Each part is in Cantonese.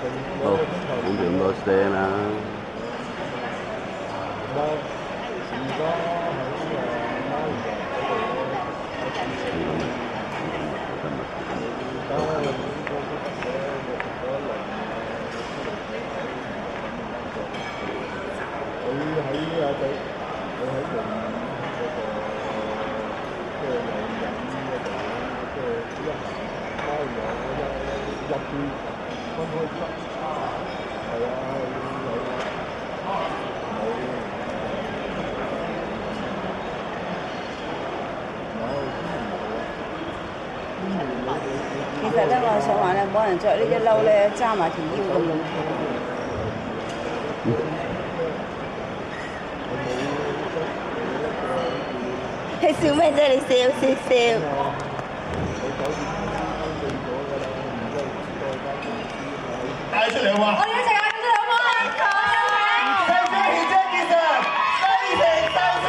好，講住咁多聲啦。其實咧，我想話咧，冇人着呢啲褸咧，揸埋條腰咁樣。你笑咩啫？你笑。帶出嚟好嘛？我哋一齊嗌出嚟好唔好啊？細姐賢姐見上，西城收視。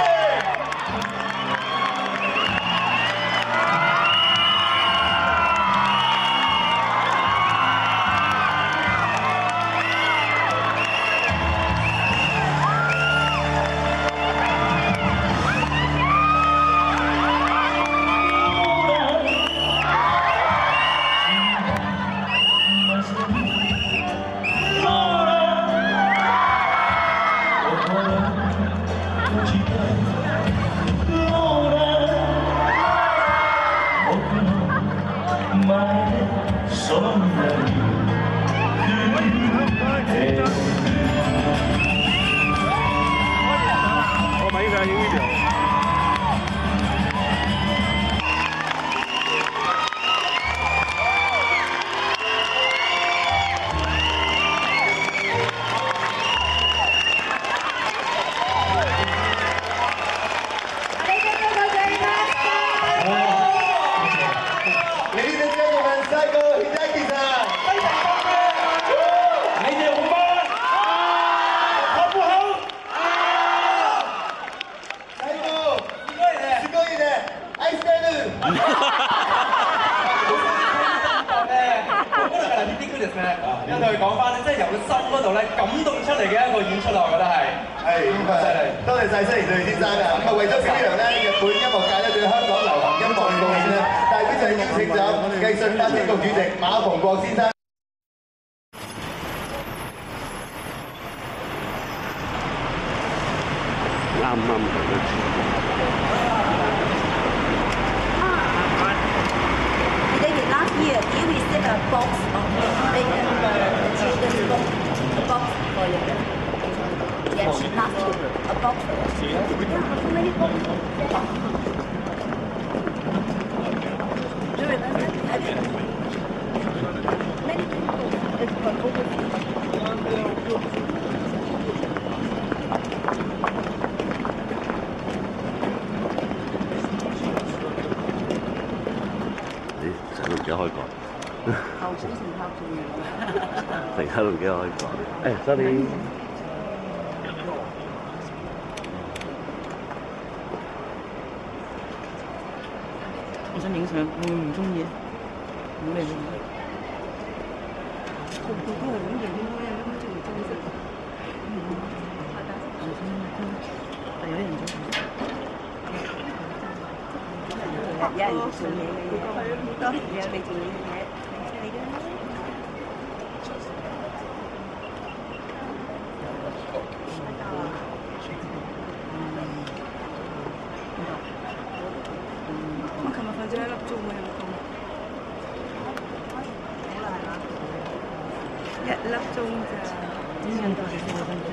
我咪呢度影呢條。因為佢講翻咧，即係由個心嗰度咧感動出嚟嘅一個演出啊，我覺得係咁犀利。多謝晒西田先生啊！咁啊為咗表揚咧日本音樂界咧對香港流行音樂嘅貢獻咧，代表就邀請咗藝術發展局主席馬逢國先生。啱啱Here, you receive a box of children's book, a box for you. Yes, last year, a box. Yeah, how many books? Do you remember? Many books. It's for overseas. 開過，後水成後做嘢，成刻都唔記得開過。誒，sorry。我想影相，會唔中意？唔嚟唔嚟。個個都係咁影開啊，咁中唔中意食？但有啲人中意。有人做嘢嘅嘢，多有你做嘢嘅嘢，你嘅。我琴日瞓咗1粒鐘喎，有冇？1粒鐘咋？點樣到4分鐘？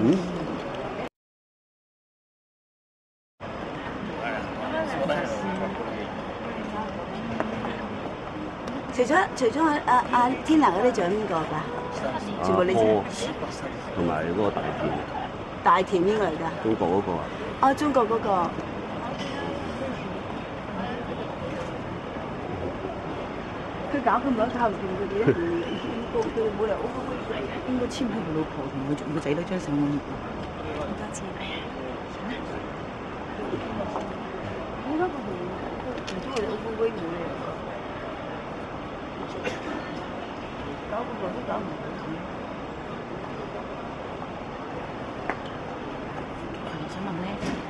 除咗阿天娜嗰啲仲有邊個㗎？全部你知。同埋嗰個大田。大田邊個嚟㗎？中國嗰個啊。哦，中國嗰個。佢搞咁耐搞唔掂佢哋，佢冇理由應該簽佢老婆同佢仔女張相。好多錢。我覺得唔中意烏龜嘅。搞咁耐都搞唔到錢。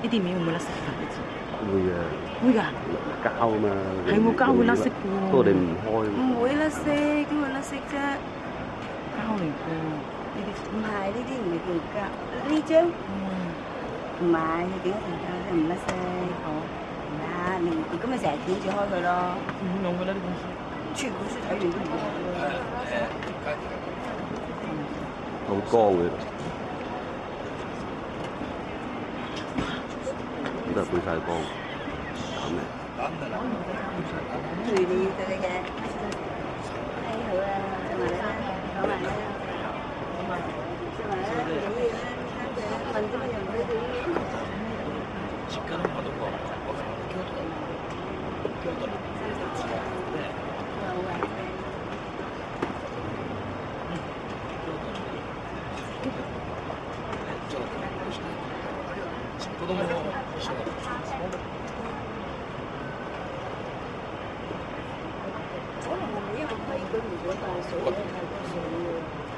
呢啲面會唔會甩色㗎？你知？會嘅，會㗎。膠啊嘛。係喎，膠會甩色嘅喎。不過你唔開。唔會甩色，點會甩色啫？膠嚟嘅，呢啲唔係呢啲唔係叫膠，呢張唔係你點解成膠啫？唔甩色。哦，唔係，你咁咪成日捲住開佢咯。唔用㗎啦呢本書。全本書睇完都唔用㗎。好光嘅，呢度背晒光，咁嘅。隨你對你嘅。哎好啊，講埋啦，講埋啦。講埋啦，問咗乜又唔俾佢。可能係咪因為規矩唔想帶水咧？太多水。